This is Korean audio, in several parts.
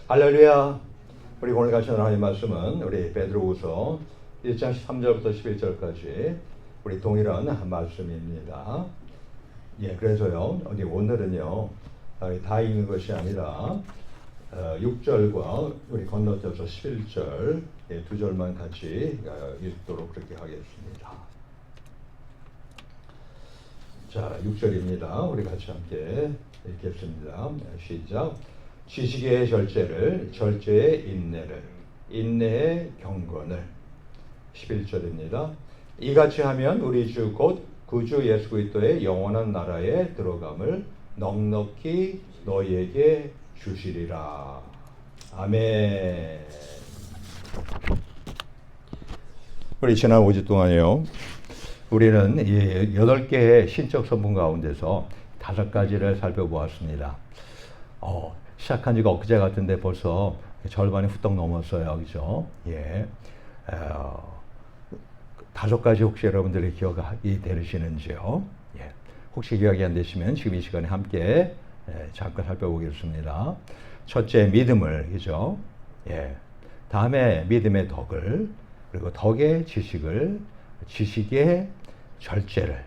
할렐루야. 우리 오늘 같이 하나님 말씀은 우리 베드로후서 1장 13절부터 11절까지 우리 동일한 말씀입니다. 그래서요. 오늘은요. 다 읽는 것이 아니라 6절과 우리 건너뛰어서 11절 두 절만 같이 읽도록 그렇게 하겠습니다. 자, 6절입니다. 우리 같이 함께 읽겠습니다. 시작. 지식의 절제를, 절제의 인내를, 인내의 경건을. 11절입니다. 이같이 하면 우리 주 곧 구주 예수 그리스도의 영원한 나라에 들어감을 넉넉히 너희에게 주시리라. 아멘. 우리 지난 5주 동안요. 우리는 8개의 신적 성분 가운데서 5가지를 살펴보았습니다. 시작한 지가 엊그제 같은데 벌써 절반이 훌떡 넘었어요. 그죠? 5가지 혹시 여러분들이 기억이 되시는지요? 혹시 기억이 안 되시면 지금 이 시간에 함께 잠깐 살펴보겠습니다. 첫째, 믿음을, 그죠? 다음에 믿음의 덕을, 그리고 덕의 지식을, 지식의 절제를,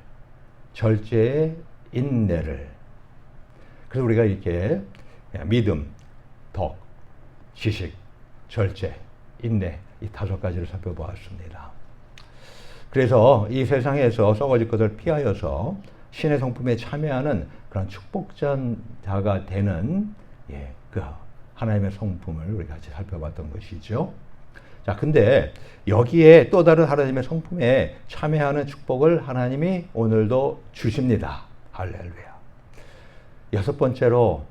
절제의 인내를. 그래서 우리가 이렇게 믿음, 덕, 지식, 절제, 인내 이 5가지를 살펴보았습니다. 그래서 이 세상에서 썩어질 것을 피하여서 신의 성품에 참여하는 그런 축복자가 되는 그 하나님의 성품을 우리 같이 살펴봤던 것이죠. 자, 근데 여기에 또 다른 하나님의 성품에 참여하는 축복을 하나님이 오늘도 주십니다. 할렐루야. 6번째로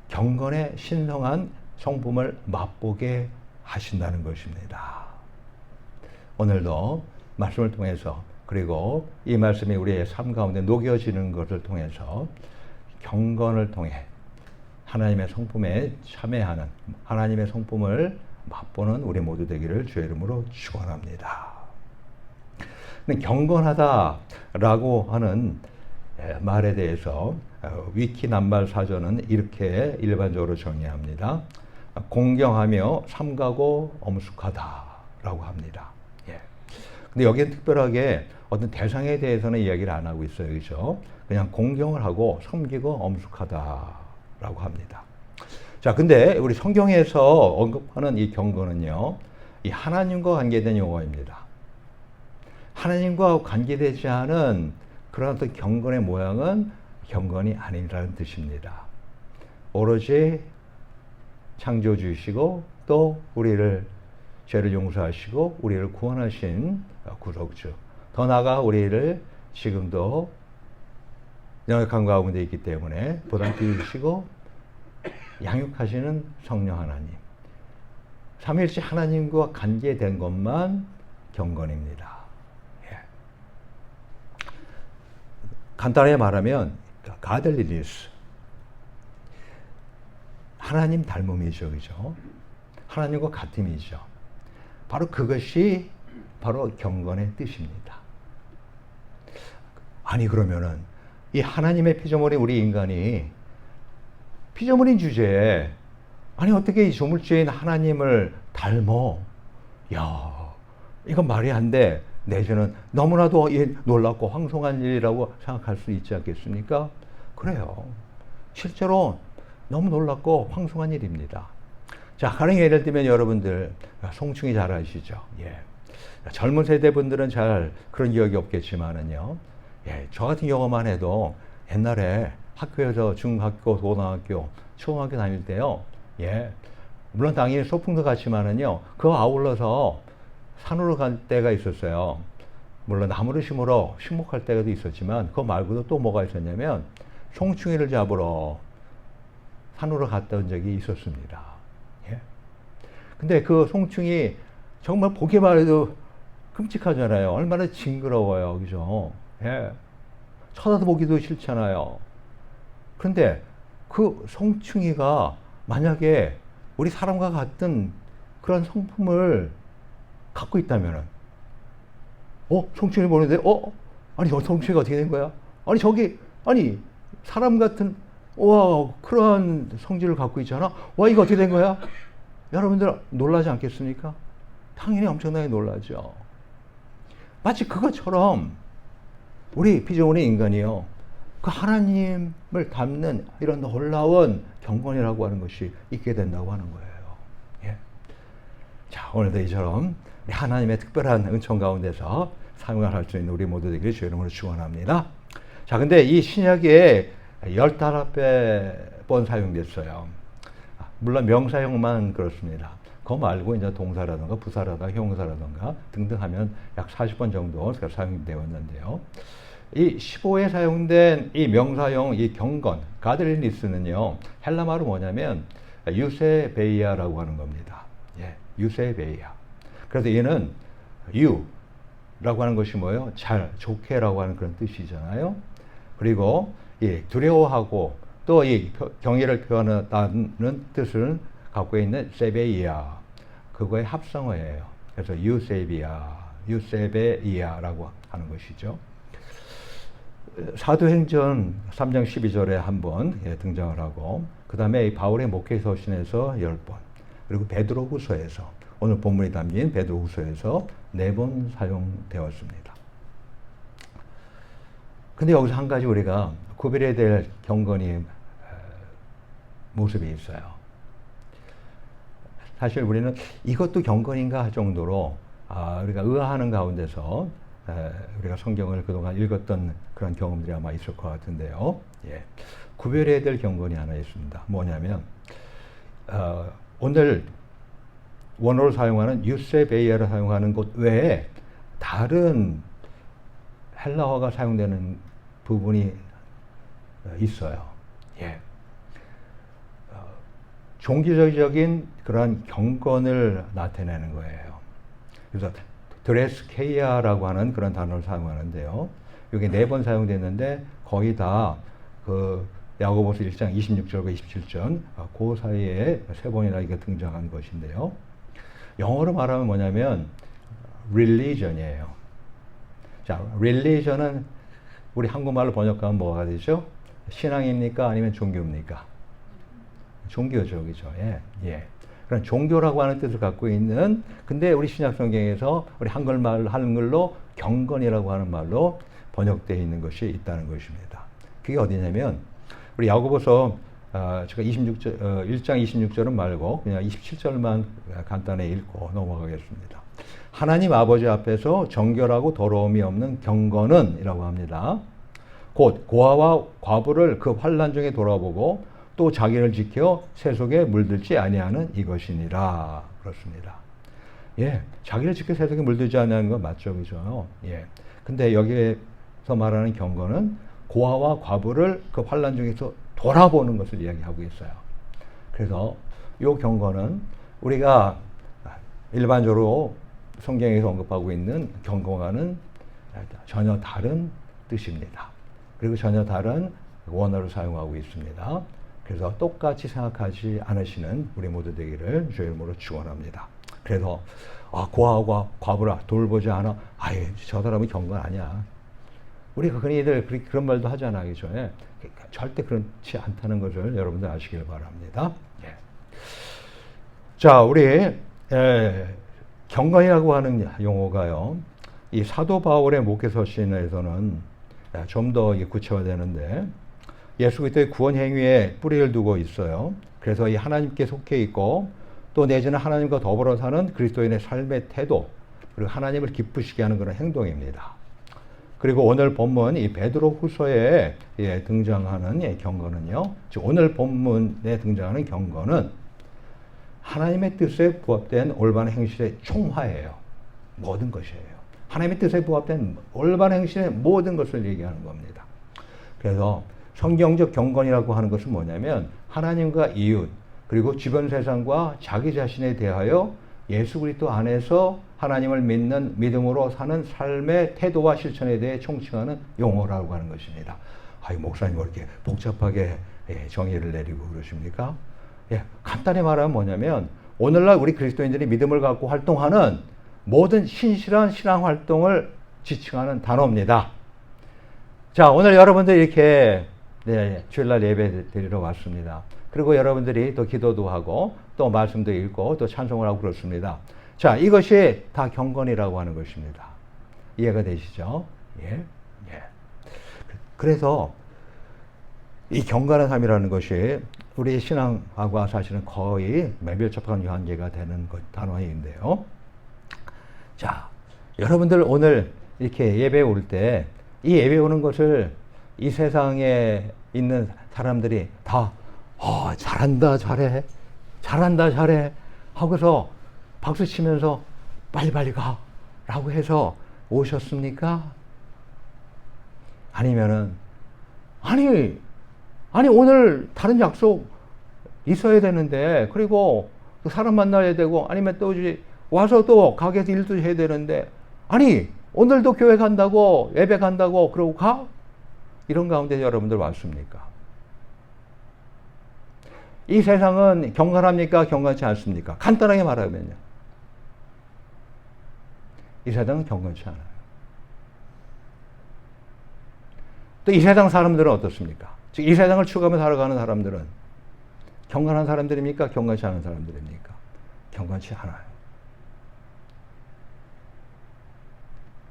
경건의 신성한 성품을 맛보게 하신다는 것입니다. 오늘도 말씀을 통해서, 그리고 이 말씀이 우리의 삶 가운데 녹여지는 것을 통해서 경건을 통해 하나님의 성품에 참여하는, 하나님의 성품을 맛보는 우리 모두 되기를 주의 이름으로 축원합니다. 경건하다라고 하는 말에 대해서 위키 낱말 사전은 이렇게 일반적으로 정의합니다. 공경하며 삼가고 엄숙하다라고 합니다. 근데 여기는 특별하게 어떤 대상에 대해서는 이야기를 안 하고 있어요. 그죠? 그냥 공경을 하고 섬기고 엄숙하다라고 합니다. 자, 근데 우리 성경에서 언급하는 이 경건은요, 이 하나님과 관계된 용어입니다. 하나님과 관계되지 않은 그런 어떤 경건의 모양은 경건이 아니라는 뜻입니다. 오로지 창조주이시고 또 우리를 죄를 용서하시고 우리를 구원하신 구속주, 더 나아가 우리를 지금도 연약한 가운데 있기 때문에 보살피시고 양육하시는 성령 하나님, 삼위일체 하나님과 관계된 것만 경건입니다. 간단하게 말하면 가들리니스, 하나님 닮음이죠. 그죠? 하나님과 같음이죠. 바로 그것이 바로 경건의 뜻입니다. 아니, 그러면은 이 하나님의 피조물인 우리 인간이 피조물인 주제에 아니 어떻게 이 조물주인 하나님을 닮어? 야, 이건 말이 안 돼. 내지는 너무나도 놀랍고 황송한 일이라고 생각할 수 있지 않겠습니까? 그래요. 실제로 너무 놀랍고 황송한 일입니다. 자, 가령 예를 들면 여러분들 송충이 잘 아시죠? 젊은 세대 분들은 잘 그런 기억이 없겠지만은요. 저 같은 경우만 해도 옛날에 학교에서 중학교, 고등학교, 초등학교 다닐 때요. 물론 당연히 소풍도 갔지만은요. 그거 아울러서 산으로 갈 때가 있었어요. 물론 나무를 심으러 식목할 때가 있었지만 그거 말고도 또 뭐가 있었냐면 송충이를 잡으러 산으로 갔다 온 적이 있었습니다. 근데 그 송충이 정말 보기만 해도 끔찍하잖아요. 얼마나 징그러워요. 그죠? 쳐다보기도 싫잖아요. 그런데 그 송충이가 만약에 우리 사람과 같은 그런 성품을 갖고 있다면은, 송충이 보는데, 아니, 저 송충이가 어떻게 된 거야? 아니, 저기, 아니, 사람 같은 와, 그런 성질을 갖고 있잖아. 와, 이거 어떻게 된 거야? 여러분들 놀라지 않겠습니까? 당연히 엄청나게 놀라죠. 마치 그것처럼 우리 피조물의 인간이요, 그 하나님을 닮는 이런 놀라운 경건이라고 하는 것이 있게 된다고 하는 거예요. 예. 자, 오늘도 이처럼 하나님의 특별한 은총 가운데서 사용을 할 수 있는 우리 모두 되기를 주의 이름으로 축원합니다. 자, 근데 이 신약에 15번 사용됐어요. 물론 명사형만 그렇습니다. 그거 말고 이제 동사라든가 부사라든가 형사라든가 등등 하면 약 40번 정도 사용되었는데요. 이 15에 사용된 이 명사형, 이 경건, 가드리니스는요, 헬라말은 뭐냐면 유세베이아라고 하는 겁니다. 예, 유세베이아. 그래서 얘는 유라고 하는 것이 뭐예요? 잘, 좋게라고 하는 그런 뜻이잖아요. 그리고 예, 두려워하고 또 이 경의를 표현하는 뜻을 갖고 있는 세베이아, 그거의 합성어예요. 그래서 유세비아, 유세베이아라고 하는 것이죠. 사도행전 3장 12절에 한번 등장을 하고, 그 다음에 바울의 목회서신에서 10번, 그리고 베드로후서에서, 오늘 본문이 담긴 베드로후서에서 4번 사용되었습니다. 근데 여기서 한 가지 우리가 구별해야 될 경건이 모습이 있어요. 사실 우리는 이것도 경건인가 할 정도로 우리가 의아하는 가운데서 우리가 성경을 그동안 읽었던 그런 경험들이 아마 있을 것 같은데요. 예. 구별해야 될 경건이 하나 있습니다. 뭐냐면 오늘 원어로 사용하는 유세베이아를 사용하는 것 외에 다른 헬라어가 사용되는 부분이 있어요. 예. 종교적인 그러한 경건을 나타내는 거예요. 그래서 드레스케이아라고 하는 그런 단어를 사용하는데요. 이게 4번 사용됐는데 거의 다 그 야고보서 1장 26절과 27절 그 사이에 3번이나 이게 등장한 것인데요. 영어로 말하면 뭐냐면 religion이에요. 자, religion은 우리 한국말로 번역하면 뭐가 되죠? 신앙입니까? 아니면 종교입니까? 종교죠, 그죠? 예, 예. 그런 종교라고 하는 뜻을 갖고 있는, 근데 우리 신약 성경에서 우리 한글로 경건이라고 하는 말로 번역되어 있는 것이 있다는 것입니다. 그게 어디냐면 우리 야고보서 제가 1장 26절은 말고 그냥 27절만 간단히 읽고 넘어가겠습니다. 하나님 아버지 앞에서 정결하고 더러움이 없는 경건은 이라고 합니다. 곧 고아와 과부를 그 환난 중에 돌아보고 또 자기를 지켜 세속에 물들지 아니하는 이것이니라. 그렇습니다. 예, 자기를 지켜 세속에 물들지 아니하는 건 맞죠, 그죠? 예. 근데 여기에서 말하는 경건은 고아와 과부를 그 환난 중에서 돌아보는 것을 이야기하고 있어요. 그래서 이 경건은 우리가 일반적으로 성경에서 언급하고 있는 경건과는 전혀 다른 뜻입니다. 그리고 전혀 다른 원어를 사용하고 있습니다. 그래서 똑같이 생각하지 않으시는 우리 모두 되기를 주의 이름으로 축원합니다. 그래서 고아와 과부를 돌보지 않아. 아예 저 사람은 경건 아니야. 우리 흔히들 그런 말도 하잖아요. 그죠? 예. 절대 그렇지 않다는 것을 여러분들 아시길 바랍니다. 예. 자, 우리 경건이라고 하는 용어가요, 이 사도 바울의 목회서신에서는 좀 더 구체화되는데, 예수 그리스도의 구원 행위에 뿌리를 두고 있어요. 그래서 이 하나님께 속해 있고 또 내지는 하나님과 더불어 사는 그리스도인의 삶의 태도, 그리고 하나님을 기쁘시게 하는 그런 행동입니다. 그리고 오늘 본문 이 베드로후서에 등장하는 경건은요, 즉 오늘 본문에 등장하는 경건은 하나님의 뜻에 부합된 올바른 행실의 총화예요. 모든 것이에요. 하나님의 뜻에 부합된 올바른 행실의 모든 것을 얘기하는 겁니다. 그래서 성경적 경건이라고 하는 것은 뭐냐면 하나님과 이웃, 그리고 주변 세상과 자기 자신에 대하여 예수 그리스도 안에서 하나님을 믿는 믿음으로 사는 삶의 태도와 실천에 대해 총칭하는 용어라고 하는 것입니다. 목사님 왜 이렇게 복잡하게 정의를 내리고 그러십니까? 예, 간단히 말하면 뭐냐면 오늘날 우리 그리스도인들이 믿음을 갖고 활동하는 모든 신실한 신앙 활동을 지칭하는 단어입니다. 자, 오늘 여러분들 이렇게 네, 주일날 예배 드리러 왔습니다. 그리고 여러분들이 또 기도도 하고 또 말씀도 읽고 또 찬송을 하고 그렇습니다. 자, 이것이 다 경건이라고 하는 것입니다. 이해가 되시죠? 예. 예. 그래서 이 경건한 삶이라는 것이 우리 신앙과 사실은 거의 밀접한 관계가 되는 단어인데요. 자, 여러분들 오늘 이렇게 예배 올 때 이 예배 오는 것을 이 세상에 있는 사람들이 다 잘한다 잘해 잘한다 잘해 하고서 박수 치면서 빨리빨리 가 라고 해서 오셨습니까? 아니면은 아니 오늘 다른 약속 있어야 되는데 그리고 사람 만나야 되고 아니면 또 와서 또 가게에서 일도 해야 되는데 아니 오늘도 교회 간다고 예배 간다고 그러고 가? 이런 가운데 여러분들 왔습니까? 이 세상은 경건합니까? 경건치 않습니까? 간단하게 말하면요. 이 세상은 경건치 않아요. 또 이 세상 사람들은 어떻습니까? 즉 이 세상을 추구하며 살아가는 사람들은 경건한 사람들입니까? 경건치 않은 사람들입니까? 경건치 않아요.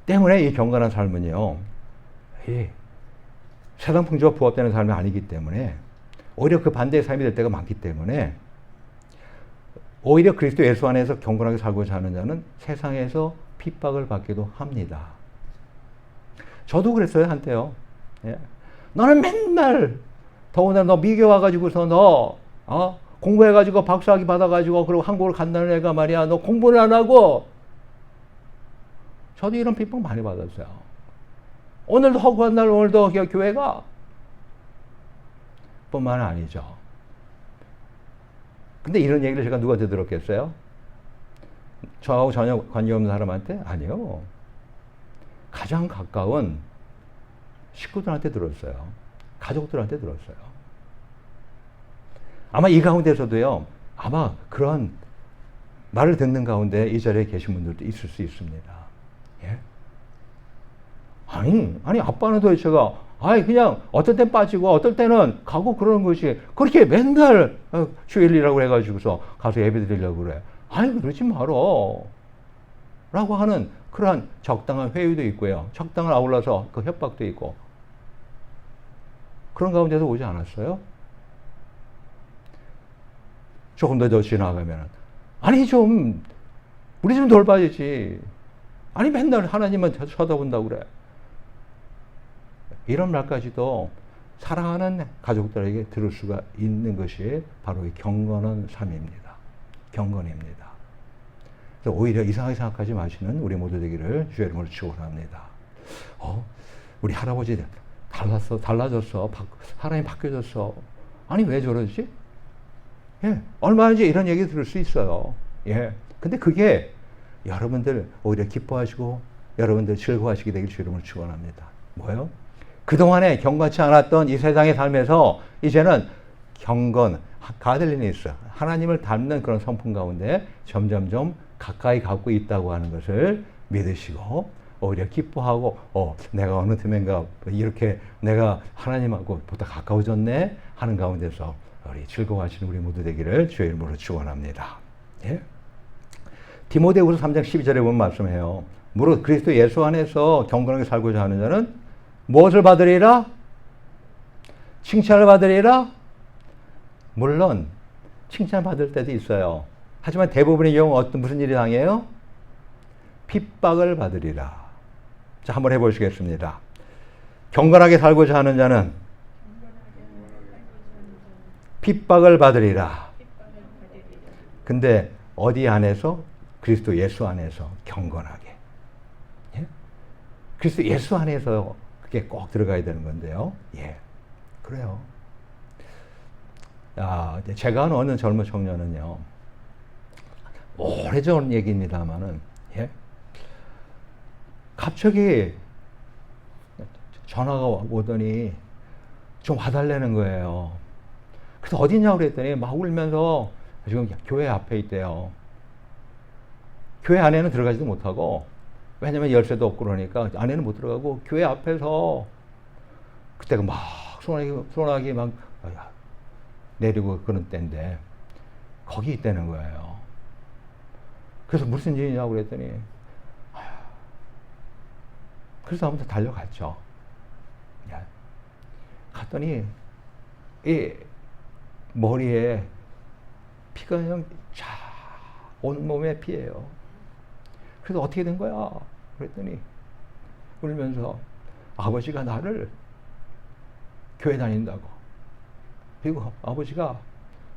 때문에 이 경건한 삶은요, 세상 풍조와 부합되는 삶이 아니기 때문에 오히려 그 반대의 삶이 될 때가 많기 때문에 오히려 그리스도 예수 안에서 경건하게 살고자 하는 자는 세상에서 핍박을 받기도 합니다. 저도 그랬어요, 한때요. 예. 너는 맨날 더군다나 너 미국에 와가지고서 너 공부해가지고 박사학위 받아가지고 그리고 한국을 간다는 애가 말이야 너 공부를 안 하고 저도 이런 핍박 많이 받았어요. 오늘도 허구한 날 오늘도 교회가 뿐만 아니죠. 근데 이런 얘기를 제가 누구한테 들었겠어요? 저하고 전혀 관계없는 사람한테? 아니요. 가장 가까운 식구들한테 들었어요. 가족들한테 들었어요. 아마 이 가운데서도요. 아마 그런 말을 듣는 가운데 이 자리에 계신 분들도 있을 수 있습니다. 예? 아니 아빠는 도대체가 그냥 어떨 땐 빠지고 어떨 때는 가고 그러는 것이 그렇게 맨날 주일이라고 해가지고서 가서 예배 드리려고 그래. 그러지 말어. 라고 하는 그러한 적당한 회유도 있고요. 적당한 아울러서 그 협박도 있고. 그런 가운데서 오지 않았어요? 조금 더 지나가면 우리 좀 돌봐야지. 맨날 하나님만 쳐다본다고 그래. 이런 말까지도 사랑하는 가족들에게 들을 수가 있는 것이 바로 이 경건한 삶입니다. 경건입니다. 그래서 오히려 이상하게 생각하지 마시는 우리 모두 되기를 주의 이름으로 축원합니다. 우리 할아버지 달라졌어. 하나님 바뀌어졌어. 왜 저러지? 예, 얼마든지 이런 얘기 들을 수 있어요. 예. 근데 그게 여러분들 오히려 기뻐하시고 여러분들 즐거워하시게 되길 주의 이름으로 축원합니다. 뭐요? 그동안에 경건치 않았던 이 세상의 삶에서 이제는 경건, 가들리니스, 하나님을 닮는 그런 성품 가운데 점점점 가까이 가고 있다고 하는 것을 믿으시고 오히려 기뻐하고 내가 어느 틈엔가 이렇게 내가 하나님하고 보다 가까워졌네 하는 가운데서 우리 즐거워하시는 우리 모두 되기를 주의 이름으로 축원합니다. 예? 디모데후서 3장 12절에 보면 말씀해요. 무릇 그리스도 예수 안에서 경건하게 살고자 하는 자는 무엇을 받으리라? 칭찬을 받으리라? 물론 칭찬 받을 때도 있어요. 하지만 대부분의 경우 무슨 일이 당해요? 핍박을 받으리라. 자, 한번 해보시겠습니다. 경건하게 살고자 하는 자는 핍박을 받으리라. 근데 어디 안에서? 그리스도 예수 안에서 경건하게. 예? 그리스도 예수 안에서 그게 꼭 들어가야 되는 건데요. 예. 그래요. 제가 아는 어느 젊은 청년은요. 오래전 얘기입니다만은, 예? 갑자기 전화가 오더니 좀 와달라는 거예요. 그래서 어디냐고 그랬더니 막 울면서 지금 교회 앞에 있대요. 교회 안에는 들어가지도 못하고, 왜냐면 열쇠도 없고 그러니까 안에는 못 들어가고 교회 앞에서 그때가 막 소나기 막 내리고 그런 때인데 거기 있다는 거예요. 그래서 무슨 일이냐고 그랬더니 그래서 아무튼 달려갔죠. 갔더니 이 머리에 피가 그냥 쫙 온몸에 피예요. 그래서 어떻게 된 거야? 그랬더니 울면서 아버지가 나를 교회 다닌다고, 그리고 아버지가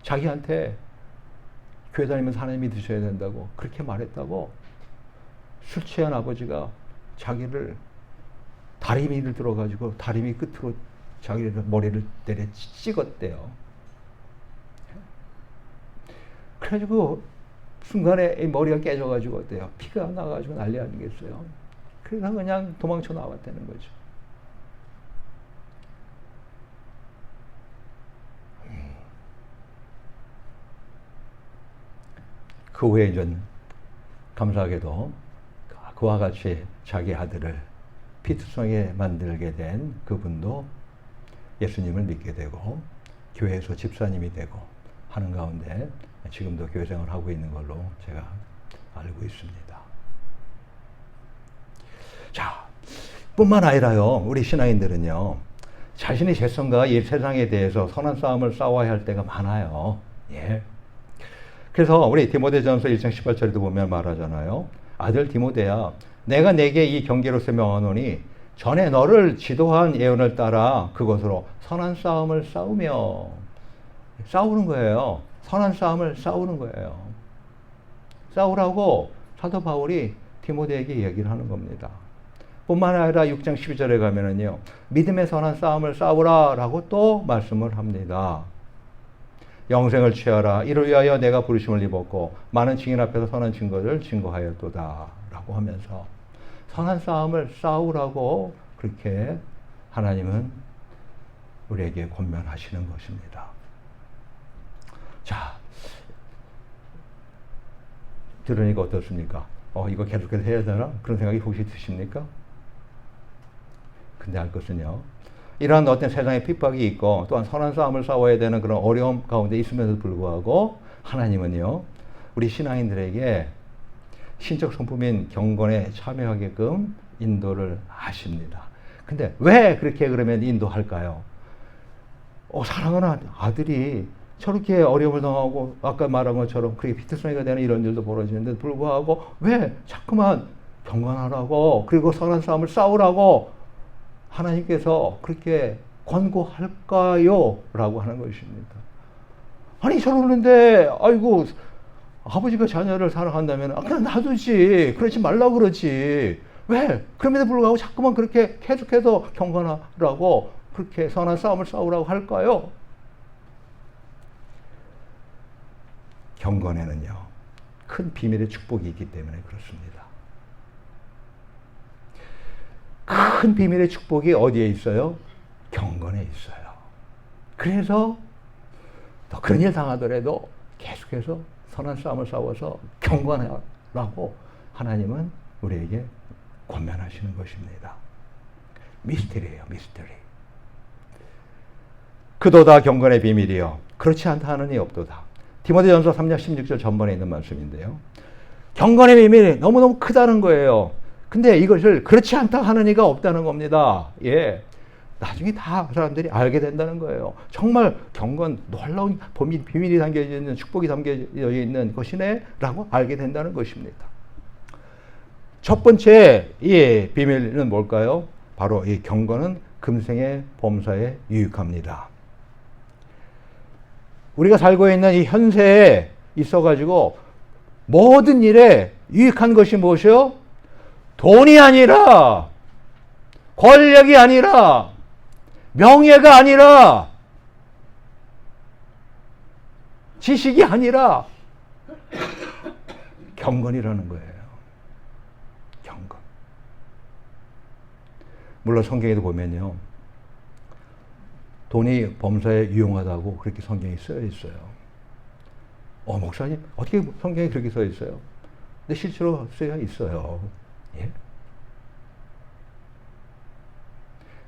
자기한테 교회 다니면서 하나님 믿으셔야 된다고 그렇게 말했다고, 술 취한 아버지가 자기를 다리미를 들어가지고 다리미 끝으로 자기를 머리를 내려 찍었대요. 그래가지고 순간에 이 머리가 깨져가지고 어때요? 피가 나가지고 난리 아니겠어요? 그래서 그냥 도망쳐 나왔다는 거죠. 그 후에 이제 감사하게도 그와 같이 자기 아들을 피투성에 만들게 된 그분도 예수님을 믿게 되고 교회에서 집사님이 되고 하는 가운데 지금도 교회 생활을 하고 있는 걸로 제가 알고 있습니다. 자, 뿐만 아니라요, 우리 신앙인들은요, 자신의 죄성과 이 세상에 대해서 선한 싸움을 싸워야 할 때가 많아요. 예. 그래서 우리 디모데전서 1장 18절에도 보면 말하잖아요. 아들 디모데야, 내가 내게 이 경계로서 명하노니 전에 너를 지도한 예언을 따라 그것으로 선한 싸움을 싸우며, 싸우는 거예요. 선한 싸움을 싸우는 거예요. 싸우라고 사도 바울이 디모데에게 얘기를 하는 겁니다. 뿐만 아니라 6장 12절에 가면은요, 믿음의 선한 싸움을 싸우라 라고 또 말씀을 합니다. 영생을 취하라. 이를 위하여 내가 부르심을 입었고 많은 증인 앞에서 선한 증거를 증거하였도다 라고 하면서 선한 싸움을 싸우라고 그렇게 하나님은 우리에게 권면하시는 것입니다. 자, 들으니까 어떻습니까? 이거 계속해서 해야 되나? 그런 생각이 혹시 드십니까? 근데 할 것은요, 이러한 어떤 세상의 핍박이 있고 또한 선한 싸움을 싸워야 되는 그런 어려움 가운데 있음에도 불구하고 하나님은요, 우리 신앙인들에게 신적 성품인 경건에 참여하게끔 인도를 하십니다. 근데 왜 그렇게 그러면 인도할까요? 사랑하는 아들이 저렇게 어려움을 당하고 아까 말한 것처럼 그렇게 피투성이가 되는 이런 일도 벌어지는데 불구하고 왜 자꾸만 경건하라고, 그리고 선한 싸움을 싸우라고 하나님께서 그렇게 권고할까요? 라고 하는 것입니다. 아니, 저러는데, 아이고, 아버지가 자녀를 사랑한다면, 그냥 놔두지. 그러지 말라고 그러지. 왜? 그럼에도 불구하고 자꾸만 그렇게 계속해서 경건하라고, 그렇게 선한 싸움을 싸우라고 할까요? 경건에는요, 큰 비밀의 축복이 있기 때문에 그렇습니다. 큰 비밀의 축복이 어디에 있어요? 경건에 있어요. 그래서 또 그런 일 당하더라도 계속해서 선한 싸움을 싸워서 경건하라고 하나님은 우리에게 권면하시는 것입니다. 미스터리예요, 미스터리. 그도다 경건의 비밀이요, 그렇지 않다 하는 이 없도다. 디모데전서 3장 16절 전번에 있는 말씀인데요. 경건의 비밀이 너무너무 크다는 거예요. 근데 이것을 그렇지 않다 하는 이가 없다는 겁니다. 예. 나중에 다 사람들이 알게 된다는 거예요. 정말 경건, 놀라운 비밀이 담겨져 있는, 축복이 담겨져 있는 것이네 라고 알게 된다는 것입니다. 첫 번째 이 비밀은 뭘까요? 바로 이 경건은 금생의 범사에 유익합니다. 우리가 살고 있는 이 현세에 있어가지고 모든 일에 유익한 것이 무엇이요? 돈이 아니라, 권력이 아니라, 명예가 아니라, 지식이 아니라 경건이라는 거예요. 경건. 물론 성경에도 보면요, 돈이 범사에 유용하다고 그렇게 성경에 쓰여 있어요. 목사님, 어떻게 성경에 그렇게 써 있어요? 근데 실제로 쓰여 있어요. 예?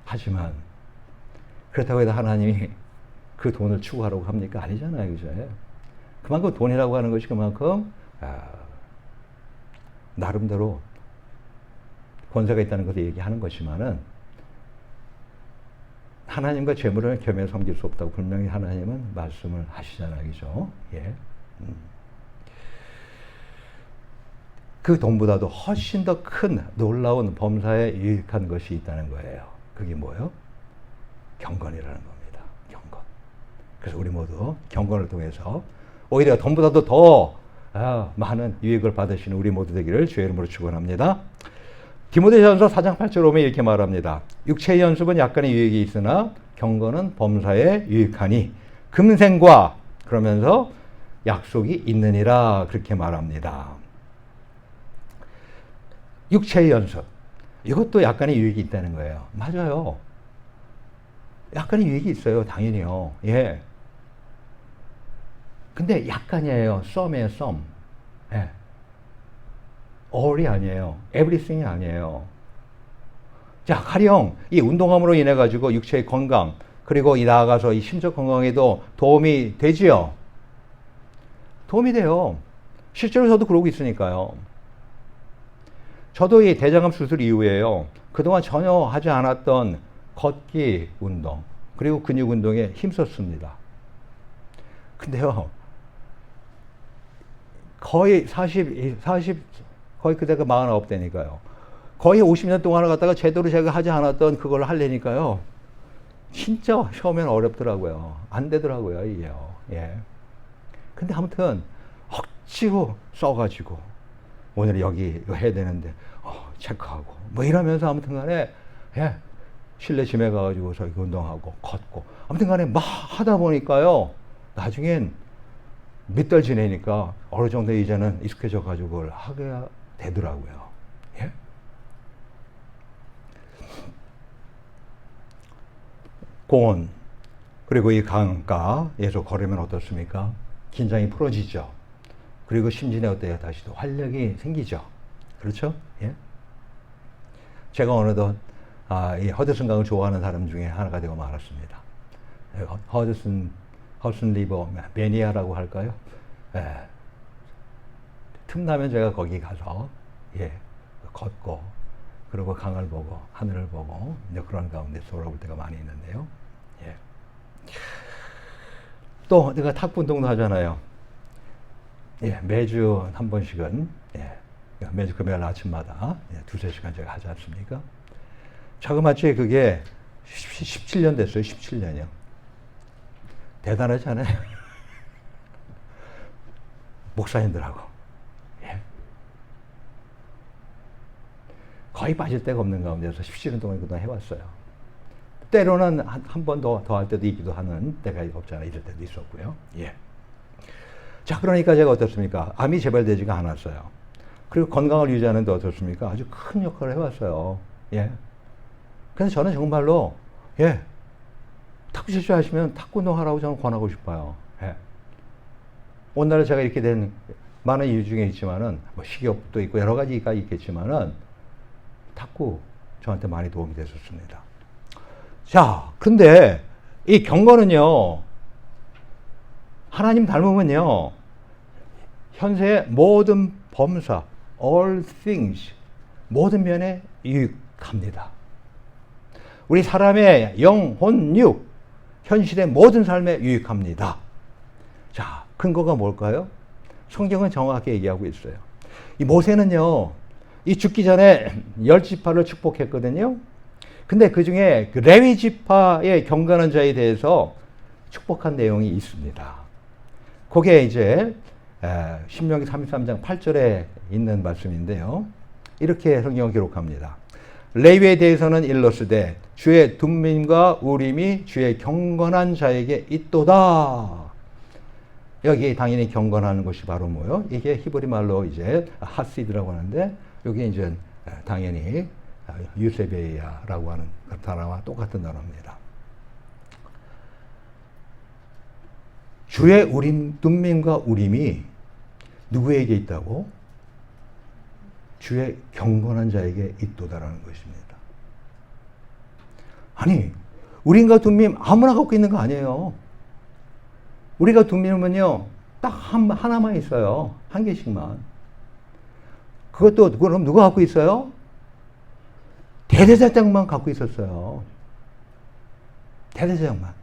하지만 그렇다고 해서 하나님이 그 돈을 추구하라고 합니까? 아니잖아요. 그죠? 그만큼 돈이라고 하는 것이 그만큼 나름대로 권세가 있다는 것을 얘기하는 것이지만은 하나님과 재물을 겸해 섬길 수 없다고 분명히 하나님은 말씀을 하시잖아요. 그죠? 예. 그 돈보다도 훨씬 더 큰 놀라운 범사에 유익한 것이 있다는 거예요. 그게 뭐예요? 경건이라는 겁니다. 경건. 그래서 우리 모두 경건을 통해서 오히려 돈보다도 더 많은 유익을 받으시는 우리 모두 되기를 주의 이름으로 축원합니다. 디모데전서 4장 8절 오면 이렇게 말합니다. 육체의 연습은 약간의 유익이 있으나 경건은 범사에 유익하니 금생과 그러면서 약속이 있느니라 그렇게 말합니다. 육체의 연습 이것도 약간의 유익이 있다는 거예요. 맞아요. 약간의 유익이 있어요. 당연히요. 예. 근데 약간이에요. some이에요. some. 예. all이 아니에요. everything이 아니에요. 자, 가령 이 운동함으로 인해 가지고 육체의 건강 그리고 이 나아가서 이 심적 건강에도 도움이 되지요. 도움이 돼요. 실제로 저도 그러고 있으니까요. 저도 이 대장암 수술 이후에요. 그동안 전혀 하지 않았던 걷기 운동 그리고 근육 운동에 힘썼습니다. 근데요. 거의 40 거의 그때가 49대니까요. 거의 50년 동안을 갖다가 제대로 제가 하지 않았던 그걸 하려니까요. 진짜 처음엔 어렵더라고요. 안 되더라고요, 이게요. 예. 근데 아무튼 억지로 써가지고 오늘 여기 이거 해야 되는데 체크하고 뭐 이러면서 아무튼 간에 예. 실내 짐에 가가지고 저기 운동하고 걷고 아무튼 간에 막 하다 보니까요. 나중엔 몇 달 지내니까 어느 정도 이제는 익숙해져 가지고 그걸 하게 되더라고요. 예? 공원 그리고 이 강가에서 걸으면 어떻습니까? 긴장이 풀어지죠. 그리고 심신에 어때요? 다시 또 활력이 생기죠. 그렇죠? 예? 제가 어느덧 이 허드슨 강을 좋아하는 사람 중에 하나가 되고 말았습니다. 허드슨 리버 매니아라고 할까요? 예. 틈나면 제가 거기 가서 예, 걷고 그리고 강을 보고 하늘을 보고 이제 그런 가운데 돌아올 때가 많이 있는데요. 예. 또 내가 탁구 운동도 하잖아요. 예, 매주 한 번씩은 예, 매주 금요일 아침마다 두세 시간 제가 하지 않습니까? 자그마치 그게 17년 됐어요. 17년이요. 대단하지 않아요? 목사님들하고. 예. 거의 빠질 데가 없는 가운데서 17년 동안 그동안 해왔어요. 때로는 한 번 더 할 때도 있기도 하는 때가 없잖아요. 이럴 때도 있었고요. 예. 자, 그러니까 제가 어떻습니까? 암이 재발되지가 않았어요. 그리고 건강을 유지하는 데 어떻습니까? 아주 큰 역할을 해왔어요. 예. 그래서 저는 정말로, 예. 탁구 실수 하시면 탁구 운동 하라고 저는 권하고 싶어요. 예. 오늘날 제가 이렇게 된 많은 이유 중에 있지만은, 뭐 식욕도 있고 여러 가지가 있겠지만은, 탁구 저한테 많이 도움이 됐었습니다. 자, 근데 이 경건은요, 하나님 닮으면요, 현세의 모든 범사, all things, 모든 면에 유익합니다. 우리 사람의 영혼, 육, 현실의 모든 삶에 유익합니다. 자, 근거가 뭘까요? 성경은 정확하게 얘기하고 있어요. 이 모세는요, 이 죽기 전에 10지파를 축복했거든요. 근데 그 중에 그 레위 지파의 경건한 자에 대해서 축복한 내용이 있습니다. 그게 이제 신명기 33장 8절에 있는 말씀인데요. 이렇게 성경을 기록합니다. 레위에 대해서는 일러스되 주의 둠밈과 우림이 주의 경건한 자에게 있도다. 여기 당연히 경건하는 것이 바로 뭐요? 이게 히브리 말로 이제 하시드라고 하는데 여기 이제 당연히 유세베이아라고 하는 그 단어와 똑같은 단어입니다. 주의 우림, 둠밈과 우림이 누구에게 있다고? 주의 경건한 자에게 있도다라는 것입니다. 아니, 우리인가 둠밈 아무나 갖고 있는 거 아니에요. 우리가 둠밈은요, 딱 하나만 있어요. 한 개씩만. 그것도 그럼 누가 갖고 있어요? 대제사장만 갖고 있었어요. 대제사장만.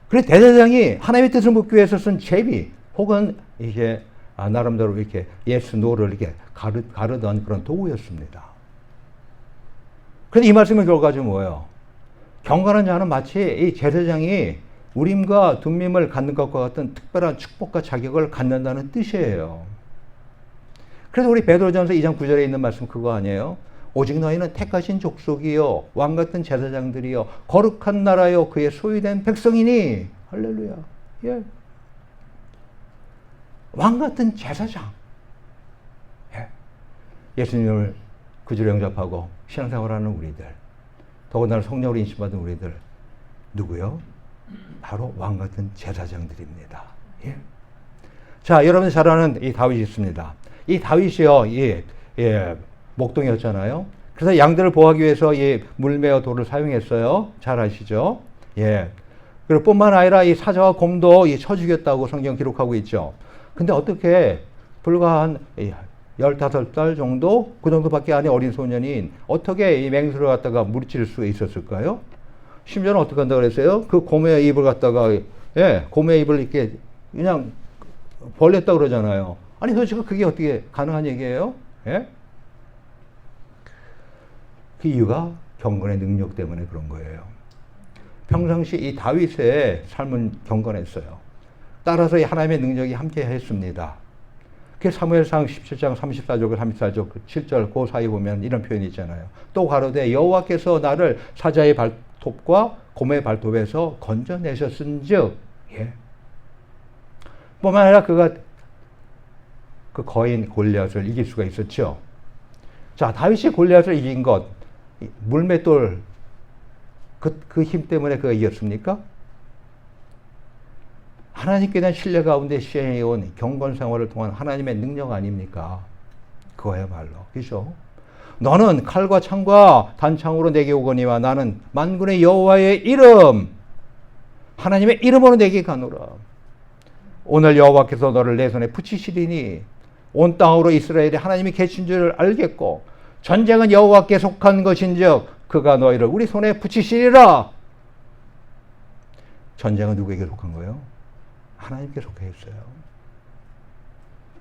그래서 대제사장이 하나님의 뜻을 묻기 위해서 쓴 제비, 혹은 이게 나름대로 이렇게 예스, 노를 이렇게 가르던 그런 도구였습니다. 그런데 이 말씀의 결과가 뭐예요? 경건한 자는 마치 이 제사장이 우림과 둠밈을 갖는 것과 같은 특별한 축복과 자격을 갖는다는 뜻이에요. 그래서 우리 베드로전서 2장 9절에 있는 말씀 그거 아니에요? 오직 너희는 택하신 족속이요 왕같은 제사장들이요 거룩한 나라요 그의 소유된 백성이니. 할렐루야. 예. 왕같은 제사장. 예. 예수님을 구주로 영접하고 신앙생활하는 우리들, 더군다나 성령으로 인식받은 우리들, 누구요? 바로 왕같은 제사장들입니다. 예. 자, 여러분이 잘 아는 이 다윗이 있습니다. 이 다윗이요, 목동이었잖아요. 그래서 양들을 보호하기 위해서 이 물매어 돌을 사용했어요. 잘 아시죠? 예. 그리고 뿐만 아니라 이 사자와 곰도 쳐 죽였다고 성경 기록하고 있죠. 근데 어떻게 불과 한 15살 정도? 그 정도밖에 안 된 어린 소년이 어떻게 이 맹수를 갖다가 무찌를 수 있었을까요? 심지어는 어떻게 한다고 그랬어요? 그 곰의 입을 갖다가, 곰의 입을 이렇게 그냥 벌렸다고 그러잖아요. 아니, 도대체 그게 어떻게 가능한 얘기예요? 예? 그 이유가 경건의 능력 때문에 그런 거예요. 평상시 이 다윗의 삶은 경건했어요. 따라서 이 하나님의 능력이 함께 했습니다. 그 사무엘상 17장 34절, 34절, 7절 그 사이 보면 이런 표현이 있잖아요. 또 가로되 여호와께서 나를 사자의 발톱과 곰의 발톱에서 건져내셨은즉, 예. 뿐만 아니라 그가 그 거인 골리앗을 이길 수가 있었죠. 자, 다윗이 골리앗을 이긴 것, 물맷돌 그 힘 때문에 그가 이겼습니까? 하나님께 대한 신뢰 가운데 시행해온 경건 생활을 통한 하나님의 능력 아닙니까? 그거야말로. 그죠? 너는 칼과 창과 단창으로 내게 오거니와 나는 만군의 여호와의 이름, 하나님의 이름으로 내게 가노라. 오늘 여호와께서 너를 내 손에 붙이시리니 온 땅으로 이스라엘이 하나님이 계신 줄 알겠고 전쟁은 여호와께 속한 것인즉 그가 너희를 우리 손에 붙이시리라. 전쟁은 누구에게 속한 거예요? 하나님께 속해 있어요.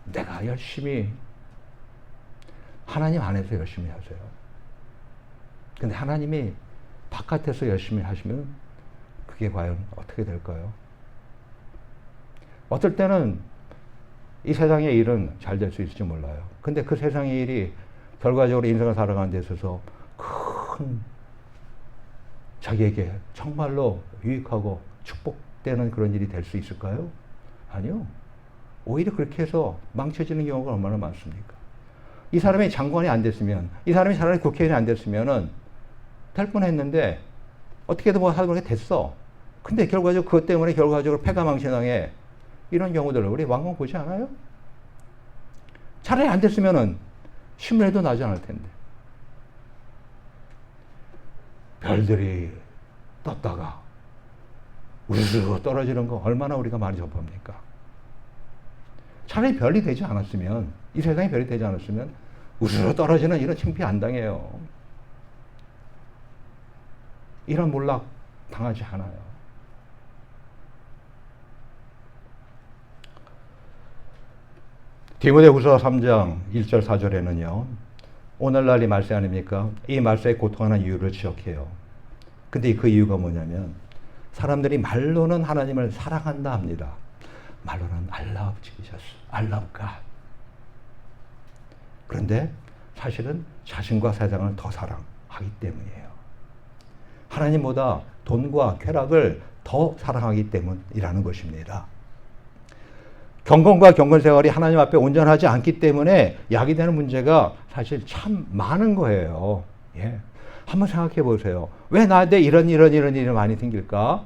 내가 열심히 하나님 안에서 열심히 하세요. 근데 하나님이 바깥에서 열심히 하시면 그게 과연 어떻게 될까요? 어떨 때는 이 세상의 일은 잘 될 수 있을지 몰라요. 근데 그 세상의 일이 결과적으로 인생을 살아가는 데 있어서 큰 자기에게 정말로 유익하고 축복되는 그런 일이 될 수 있을까요? 아니요. 오히려 그렇게 해서 망쳐지는 경우가 얼마나 많습니까? 이 사람이 장관이 안 됐으면, 이 사람이 차라리 국회의원이 안 됐으면은 될 뻔했는데 어떻게든 뭐 하다 보니까 됐어. 근데 결과적으로 그것 때문에 결과적으로 패가망신당해. 이런 경우들을 우리 왕왕 보지 않아요? 차라리 안 됐으면은 신문에도 나지 않을 텐데. 별들이 떴다가 우르르 떨어지는 거 얼마나 우리가 많이 접합니까? 차라리 별이 되지 않았으면, 이 세상에 별이 되지 않았으면 우르르 떨어지는 이런 창피 안 당해요. 이런 몰락 당하지 않아요. 디모데후서 3장 1절 4절에는요. 오늘날 이 말세 아닙니까? 이 말세에 고통하는 이유를 지적해요. 근데 그 이유가 뭐냐면 사람들이 말로는 하나님을 사랑한다 합니다. 말로는 I love Jesus, I love God. 그런데 사실은 자신과 세상을 더 사랑하기 때문이에요. 하나님보다 돈과 쾌락을 더 사랑하기 때문이라는 것입니다. 경건과 경건생활이 하나님 앞에 온전하지 않기 때문에 야기되는 문제가 사실 참 많은 거예요. 예. 한번 생각해 보세요. 왜 나한테 이런 일이 많이 생길까?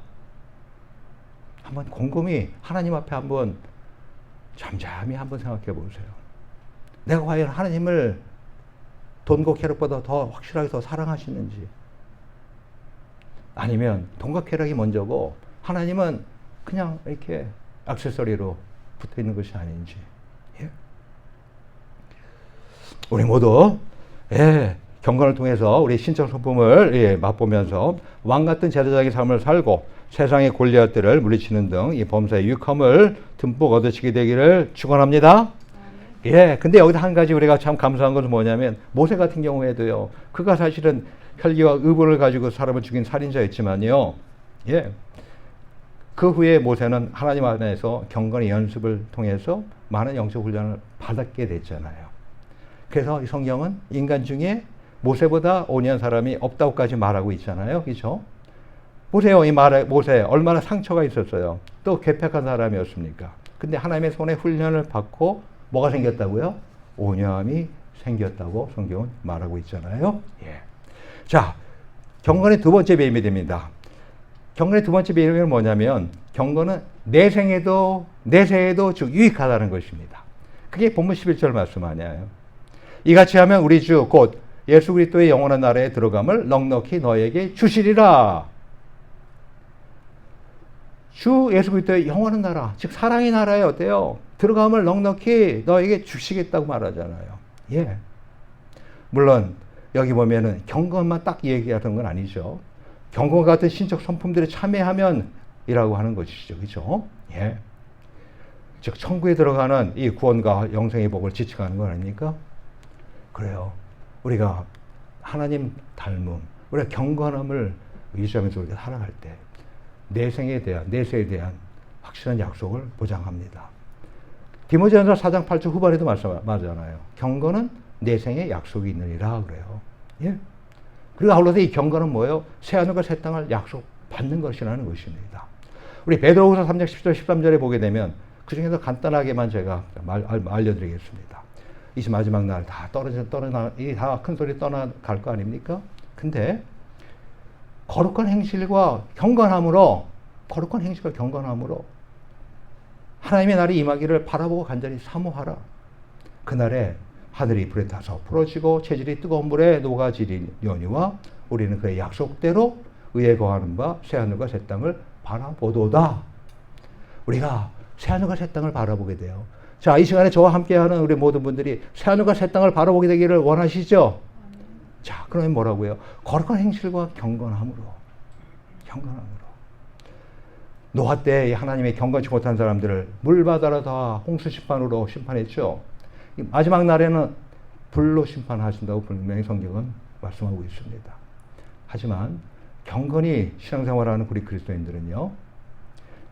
한번 곰곰이 하나님 앞에 한번 잠잠히 한번 생각해 보세요. 내가 과연 하나님을 돈과 쾌락보다 더 확실하게 더 사랑하시는지, 아니면 돈과 쾌락이 먼저고 하나님은 그냥 이렇게 액세서리로 붙어 있는 것이 아닌지. 예? 우리 모두 경건을 통해서 우리 신적 성품을 맛보면서 왕 같은 제사장의 삶을 살고 세상의 골리앗들을 물리치는 등 이 범사의 유익함을 듬뿍 얻으시게 되기를 축원합니다. 근데 여기서 한 가지 우리가 참 감사한 것은 뭐냐면 모세 같은 경우에도요. 그가 사실은 혈기와 의복을 가지고 사람을 죽인 살인자였지만요. 그 후에 모세는 하나님 안에서 경건의 연습을 통해서 많은 영적 훈련을 받았게 됐잖아요. 그래서 이 성경은 인간 중에 모세보다 온유한 사람이 없다고까지 말하고 있잖아요. 그렇죠? 보세요. 모세 얼마나 상처가 있었어요. 또 괴팍한 사람이었습니까? 근데 하나님의 손에 훈련을 받고 뭐가 생겼다고요? 온유함이 생겼다고 성경은 말하고 있잖아요. 자, 경건의 두 번째 배임이 됩니다. 경건의 두 번째 배임은 뭐냐면 경건은 내세에도 즉 유익하다는 것입니다. 그게 본문 11절 말씀 아니에요. 이같이 하면 우리 주 곧 예수 그리스도의 영원한 나라에 들어감을 넉넉히 너에게 주시리라. 주 예수 그리스도의 영원한 나라, 즉 사랑의 나라에 어때요? 들어감을 넉넉히 너에게 주시겠다고 말하잖아요. 물론 여기 보면은 경건만 딱 얘기하는 건 아니죠. 경건 같은 신적 성품들에 참여하면 이라고 하는 것이죠. 그렇죠? 즉 천국에 들어가는 이 구원과 영생의 복을 지칭하는 거 아닙니까? 그래요. 우리가 하나님 닮음, 우리가 경건함을 유지하면서 우리가 살아갈 때 내세에 대한 확실한 약속을 보장합니다. 디모데전서 4장 8절 후반에도 말씀하잖아요. 경건은 내생에 약속이 있느니라 그래요. 그리고 아울러서 이 경건은 뭐예요? 새하늘과 새 땅을 약속받는 것이라는 것입니다. 우리 베드로후서 3장 10절 13절에 보게 되면 그 중에서 간단하게만 제가 알려드리겠습니다. 이 마지막 날 다 다 큰 소리 떠나갈 거 아닙니까? 근데 거룩한 행실과 경건함으로 하나님의 날이 임하기를 바라보고 간절히 사모하라. 그날에 하늘이 불에 타서 풀어지고 체질이 뜨거운 물에 녹아지리려니와 우리는 그의 약속대로 의에 거하는 바 새하늘과 새 땅을 바라보도다. 우리가 새하늘과 새 땅을 바라보게 돼요. 자, 이 시간에 저와 함께하는 우리 모든 분들이 새하늘과 새 땅을 바라보게 되기를 원하시죠? 자, 그러면 뭐라고요? 거룩한 행실과 경건함으로. 노아 때 하나님의 경건치 못한 사람들을 물바다로 다 홍수 심판으로 심판했죠. 마지막 날에는 불로 심판하신다고 분명히 성경은 말씀하고 있습니다. 하지만 경건히 신앙생활하는 우리 그리스도인들은요,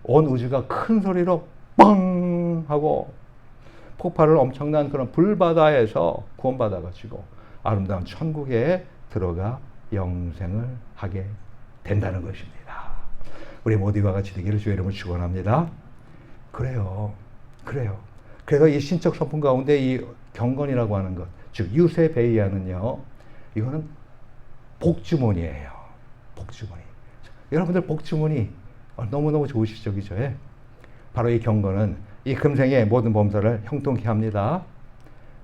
온 우주가 큰 소리로 뻥 하고 폭발을 엄청난 그런 불바다에서 구원받아가지고 아름다운 천국에 들어가 영생을 하게 된다는 것입니다. 우리 모두와 같이 되기를 주의 이름으로 축원합니다. 그래요. 그래서 이 신적 성품 가운데 이 경건이라고 하는 것, 즉 유세베이아는요, 이거는 복주머니예요. 복주머니. 여러분들 복주머니 너무너무 좋으시죠, 그죠? 바로 이 경건은 이 금생의 모든 범사를 형통케 합니다.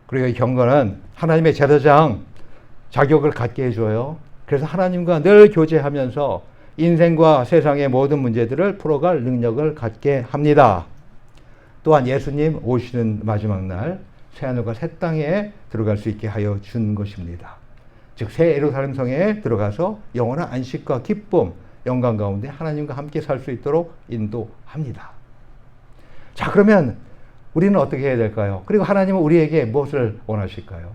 그리고 이 경건은 하나님의 제사장 자격을 갖게 해줘요. 그래서 하나님과 늘 교제하면서 인생과 세상의 모든 문제들을 풀어갈 능력을 갖게 합니다. 또한 예수님 오시는 마지막 날 새하늘과 새 땅에 들어갈 수 있게 하여 준 것입니다. 즉 새 예루살렘 성에 들어가서 영원한 안식과 기쁨, 영광 가운데 하나님과 함께 살 수 있도록 인도합니다. 자, 그러면 우리는 어떻게 해야 될까요? 그리고 하나님은 우리에게 무엇을 원하실까요?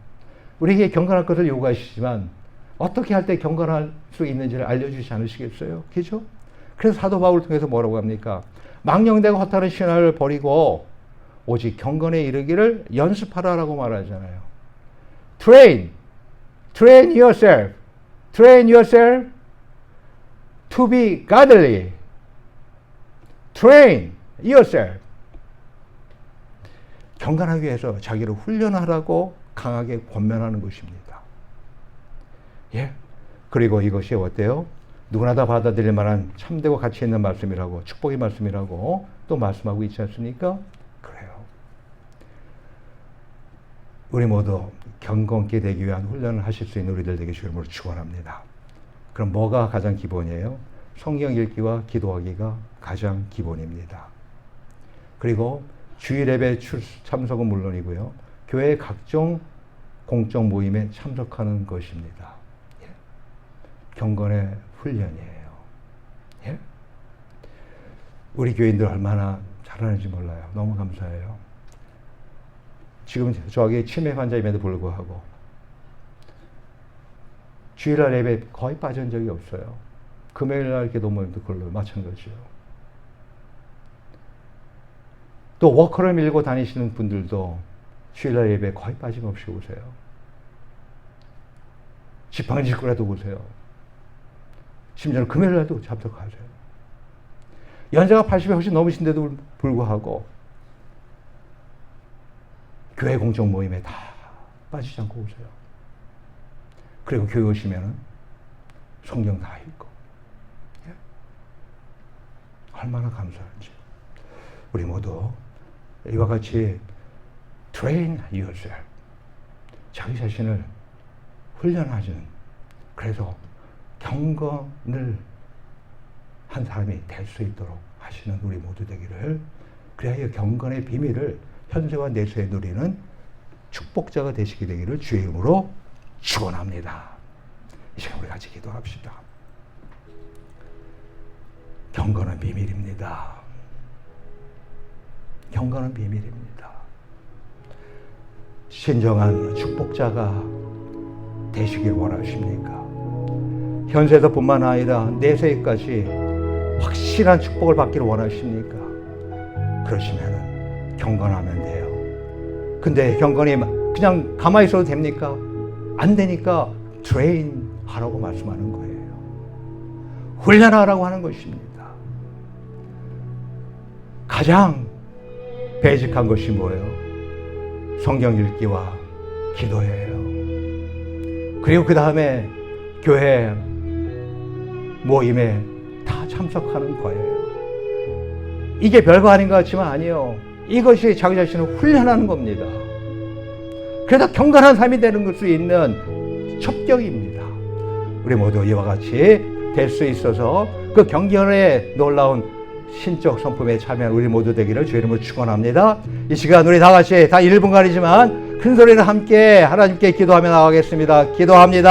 우리에게 경건할 것을 요구하시지만 어떻게 할 때 경건할 수 있는지를 알려주시지 않으시겠어요? 그죠? 그래서 사도 바울을 통해서 뭐라고 합니까? 망령되고 허탄한 신화를 버리고 오직 경건에 이르기를 연습하라라고 말하잖아요. Train yourself to be godly. Train yourself. 경건하기 위해서 자기를 훈련하라고 강하게 권면하는 것입니다. 그리고 이것이 어때요? 누구나 다 받아들일 만한 참되고 가치 있는 말씀이라고, 축복의 말씀이라고 또 말씀하고 있지 않습니까? 그래요. 우리 모두 경건케 되기 위한 훈련을 하실 수 있는 우리들 되게 주님으로 축원합니다. 그럼 뭐가 가장 기본이에요? 성경 읽기와 기도하기가 가장 기본입니다. 그리고 주일 예배 참석은 물론이고요. 교회 각종 공적 모임에 참석하는 것입니다. 예. 경건의 훈련이에요. 예. 우리 교인들 얼마나 잘하는지 몰라요. 너무 감사해요. 지금 저에게 치매 환자임에도 불구하고 주일날 예배 거의 빠진 적이 없어요. 금요일날 기도 모임도 그걸로 마찬가지예요. 또 워커를 밀고 다니시는 분들도 주일날 예배 거의 빠짐없이 오세요. 지팡이질구라도 오세요. 심지어는 금요일날도 참석하세요. 연세가 80이 훨씬 넘으신데도 불구하고 교회 공적 모임에 다 빠지지 않고 오세요. 그리고 교회 오시면 성경 다 읽고. 예? 얼마나 감사한지. 우리 모두 이와 같이 train yourself. 자기 자신을 훈련하시는, 그래서 경건을 한 사람이 될 수 있도록 하시는 우리 모두 되기를, 그래야 이 경건의 비밀을 현세와 내세에 누리는 축복자가 되시게 되기를 주의 이름으로 축원합니다. 이 시간 우리 같이 기도합시다. 경건은 비밀입니다. 경건은 비밀입니다. 신정한 축복자가 되시길 원하십니까? 현세에서뿐만 아니라 내세까지 확실한 축복을 받기를 원하십니까? 그러시면은 경건하면 돼요. 근데 경건이 그냥 가만히 있어도 됩니까? 안 되니까 트레인 하라고 말씀하는 거예요. 훈련하라고 하는 것입니다. 가장 베이직한 것이 뭐예요? 성경 읽기와 기도예요. 그리고 그 다음에 교회 모임에 다 참석하는 거예요. 이게 별거 아닌 것 같지만 아니요. 이것이 자기 자신을 훈련하는 겁니다. 그래서 경건한 삶이 되는 수 있는 첩경입니다. 우리 모두 이와 같이 될 수 있어서 그 경건의 놀라운 신적 성품에 참여한 우리 모두 되기를 주의 이름으로 축원합니다. 이 시간 우리 다 같이 다 1분간이지만 큰 소리로 함께 하나님께 기도하며 나가겠습니다. 기도합니다.